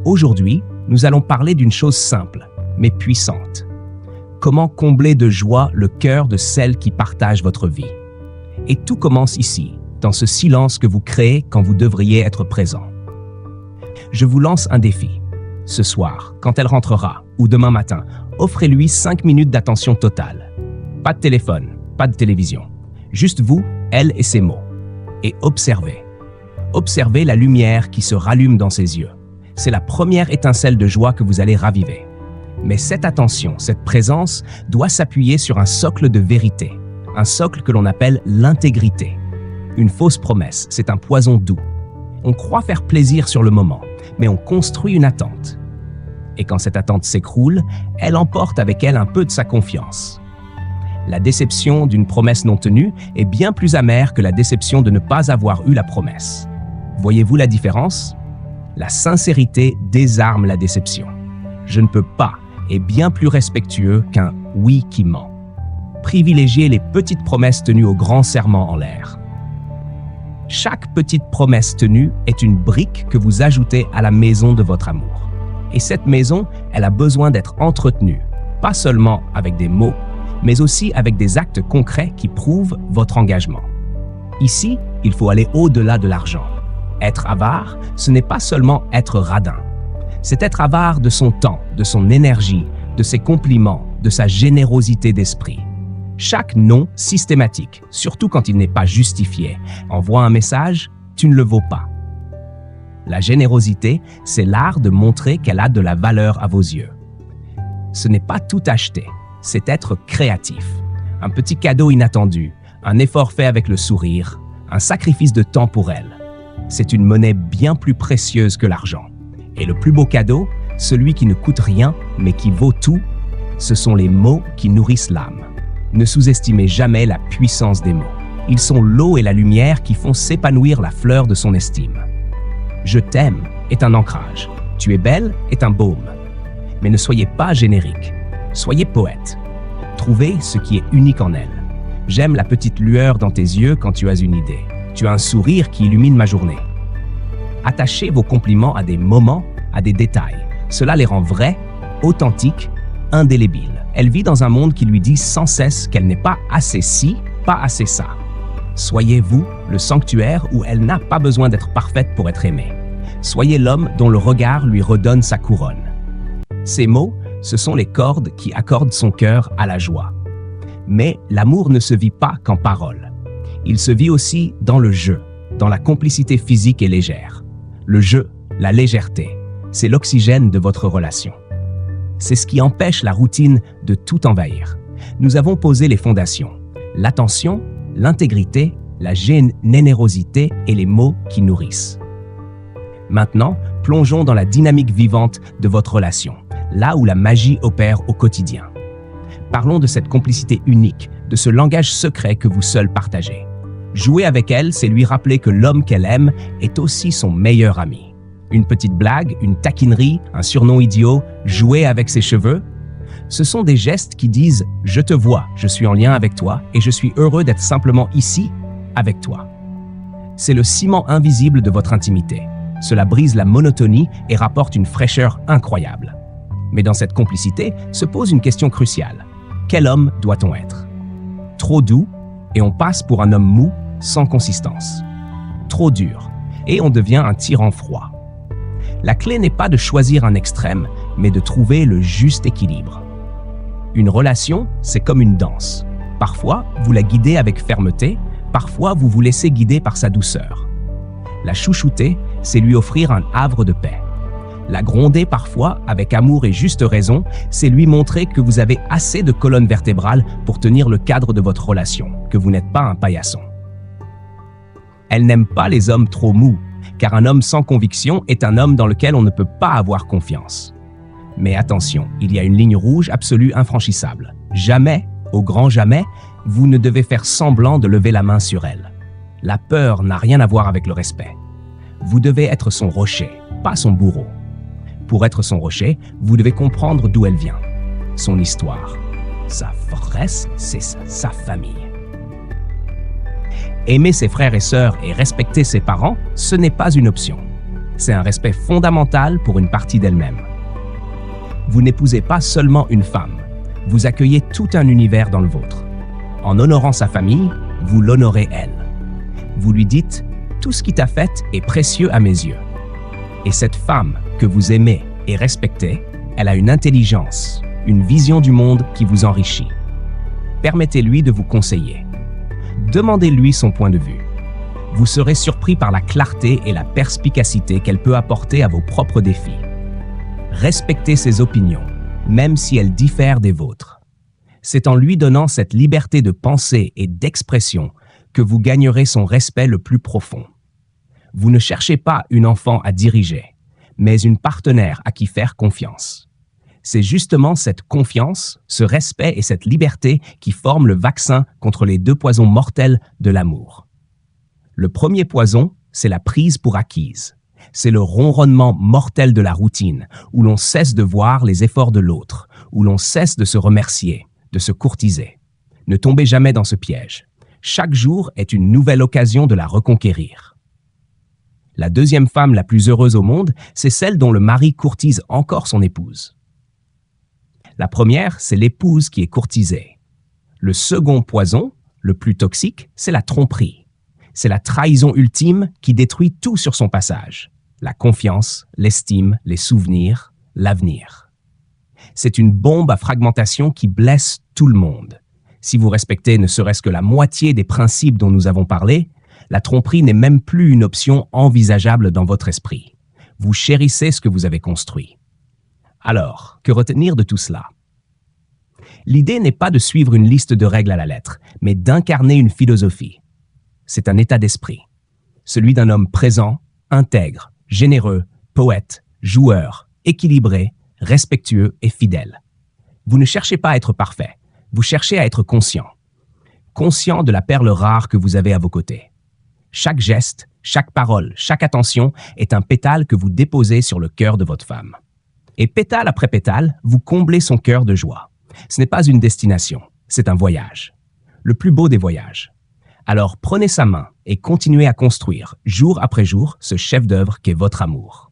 Aujourd'hui, nous allons parler d'une chose simple, mais puissante. Comment combler de joie le cœur de celles qui partagent votre vie. Et tout commence ici, dans ce silence que vous créez quand vous devriez être présent. Je vous lance un défi. Ce soir, quand elle rentrera, ou demain matin, offrez-lui 5 minutes d'attention totale. Pas de téléphone, pas de télévision. Juste vous, elle et ses mots. Et observez. Observez la lumière qui se rallume dans ses yeux. C'est la première étincelle de joie que vous allez raviver. Mais cette attention, cette présence, doit s'appuyer sur un socle de vérité, un socle que l'on appelle l'intégrité. Une fausse promesse, c'est un poison doux. On croit faire plaisir sur le moment, mais on construit une attente. Et quand cette attente s'écroule, elle emporte avec elle un peu de sa confiance. La déception d'une promesse non tenue est bien plus amère que la déception de ne pas avoir eu la promesse. Voyez-vous la différence? La sincérité désarme la déception. Je ne peux pas est bien plus respectueux qu'un oui qui ment. Privilégiez les petites promesses tenues au grand serment en l'air. Chaque petite promesse tenue est une brique que vous ajoutez à la maison de votre amour. Et cette maison, elle a besoin d'être entretenue, pas seulement avec des mots, mais aussi avec des actes concrets qui prouvent votre engagement. Ici, il faut aller au-delà de l'argent. Être avare, ce n'est pas seulement être radin. C'est être avare de son temps, de son énergie, de ses compliments, de sa générosité d'esprit. Chaque non systématique, surtout quand il n'est pas justifié, envoie un message « tu ne le vaux pas ». La générosité, c'est l'art de montrer qu'elle a de la valeur à vos yeux. Ce n'est pas tout acheter, c'est être créatif. Un petit cadeau inattendu, un effort fait avec le sourire, un sacrifice de temps pour elle. C'est une monnaie bien plus précieuse que l'argent. Et le plus beau cadeau, celui qui ne coûte rien, mais qui vaut tout, ce sont les mots qui nourrissent l'âme. Ne sous-estimez jamais la puissance des mots. Ils sont l'eau et la lumière qui font s'épanouir la fleur de son estime. « Je t'aime » est un ancrage. « Tu es belle » est un baume. Mais ne soyez pas générique. Soyez poète. Trouvez ce qui est unique en elle. J'aime la petite lueur dans tes yeux quand tu as une idée. Tu as un sourire qui illumine ma journée. Attachez vos compliments à des moments, à des détails. Cela les rend vrais, authentiques, indélébiles. Elle vit dans un monde qui lui dit sans cesse qu'elle n'est pas assez ci, pas assez ça. Soyez vous, le sanctuaire où elle n'a pas besoin d'être parfaite pour être aimée. Soyez l'homme dont le regard lui redonne sa couronne. Ces mots, ce sont les cordes qui accordent son cœur à la joie. Mais l'amour ne se vit pas qu'en paroles. Il se vit aussi dans le jeu, dans la complicité physique et légère. Le jeu, la légèreté, c'est l'oxygène de votre relation. C'est ce qui empêche la routine de tout envahir. Nous avons posé les fondations, l'attention, l'intégrité, la générosité et les mots qui nourrissent. Maintenant, plongeons dans la dynamique vivante de votre relation, là où la magie opère au quotidien. Parlons de cette complicité unique, de ce langage secret que vous seuls partagez. Jouer avec elle, c'est lui rappeler que l'homme qu'elle aime est aussi son meilleur ami. Une petite blague, une taquinerie, un surnom idiot, jouer avec ses cheveux. Ce sont des gestes qui disent « Je te vois, je suis en lien avec toi et je suis heureux d'être simplement ici, avec toi ». C'est le ciment invisible de votre intimité. Cela brise la monotonie et rapporte une fraîcheur incroyable. Mais dans cette complicité se pose une question cruciale. Quel homme doit-on être? Trop doux et on passe pour un homme mou, sans consistance. Trop dur et on devient un tyran froid. La clé n'est pas de choisir un extrême, mais de trouver le juste équilibre. Une relation, c'est comme une danse. Parfois, vous la guidez avec fermeté, parfois vous vous laissez guider par sa douceur. La chouchouter, c'est lui offrir un havre de paix. La gronder parfois, avec amour et juste raison, c'est lui montrer que vous avez assez de colonne vertébrale pour tenir le cadre de votre relation, que vous n'êtes pas un paillasson. Elle n'aime pas les hommes trop mous, car un homme sans conviction est un homme dans lequel on ne peut pas avoir confiance. Mais attention, il y a une ligne rouge absolue infranchissable. Jamais, au grand jamais, vous ne devez faire semblant de lever la main sur elle. La peur n'a rien à voir avec le respect. Vous devez être son rocher, pas son bourreau. Pour être son rocher, vous devez comprendre d'où elle vient, son histoire. Sa forteresse, c'est sa famille. Aimer ses frères et sœurs et respecter ses parents, ce n'est pas une option. C'est un respect fondamental pour une partie d'elle-même. Vous n'épousez pas seulement une femme, vous accueillez tout un univers dans le vôtre. En honorant sa famille, vous l'honorez elle. Vous lui dites « Tout ce qui t'a fait est précieux à mes yeux ». Et cette femme que vous aimez et respectez, elle a une intelligence, une vision du monde qui vous enrichit. Permettez-lui de vous conseiller. Demandez-lui son point de vue. Vous serez surpris par la clarté et la perspicacité qu'elle peut apporter à vos propres défis. Respectez ses opinions, même si elles diffèrent des vôtres. C'est en lui donnant cette liberté de pensée et d'expression que vous gagnerez son respect le plus profond. Vous ne cherchez pas une enfant à diriger, mais une partenaire à qui faire confiance. C'est justement cette confiance, ce respect et cette liberté qui forment le vaccin contre les deux poisons mortels de l'amour. Le premier poison, c'est la prise pour acquise. C'est le ronronnement mortel de la routine, où l'on cesse de voir les efforts de l'autre, où l'on cesse de se remercier, de se courtiser. Ne tombez jamais dans ce piège. Chaque jour est une nouvelle occasion de la reconquérir. La deuxième femme la plus heureuse au monde, c'est celle dont le mari courtise encore son épouse. La première, c'est l'épouse qui est courtisée. Le second poison, le plus toxique, c'est la tromperie. C'est la trahison ultime qui détruit tout sur son passage. La confiance, l'estime, les souvenirs, l'avenir. C'est une bombe à fragmentation qui blesse tout le monde. Si vous respectez ne serait-ce que la moitié des principes dont nous avons parlé, la tromperie n'est même plus une option envisageable dans votre esprit. Vous chérissez ce que vous avez construit. Alors, que retenir de tout cela? L'idée n'est pas de suivre une liste de règles à la lettre, mais d'incarner une philosophie. C'est un état d'esprit, celui d'un homme présent, intègre, généreux, poète, joueur, équilibré, respectueux et fidèle. Vous ne cherchez pas à être parfait, vous cherchez à être conscient. Conscient de la perle rare que vous avez à vos côtés. Chaque geste, chaque parole, chaque attention est un pétale que vous déposez sur le cœur de votre femme. Et pétale après pétale, vous comblez son cœur de joie. Ce n'est pas une destination, c'est un voyage. Le plus beau des voyages. Alors prenez sa main et continuez à construire, jour après jour, ce chef-d'œuvre qu'est votre amour.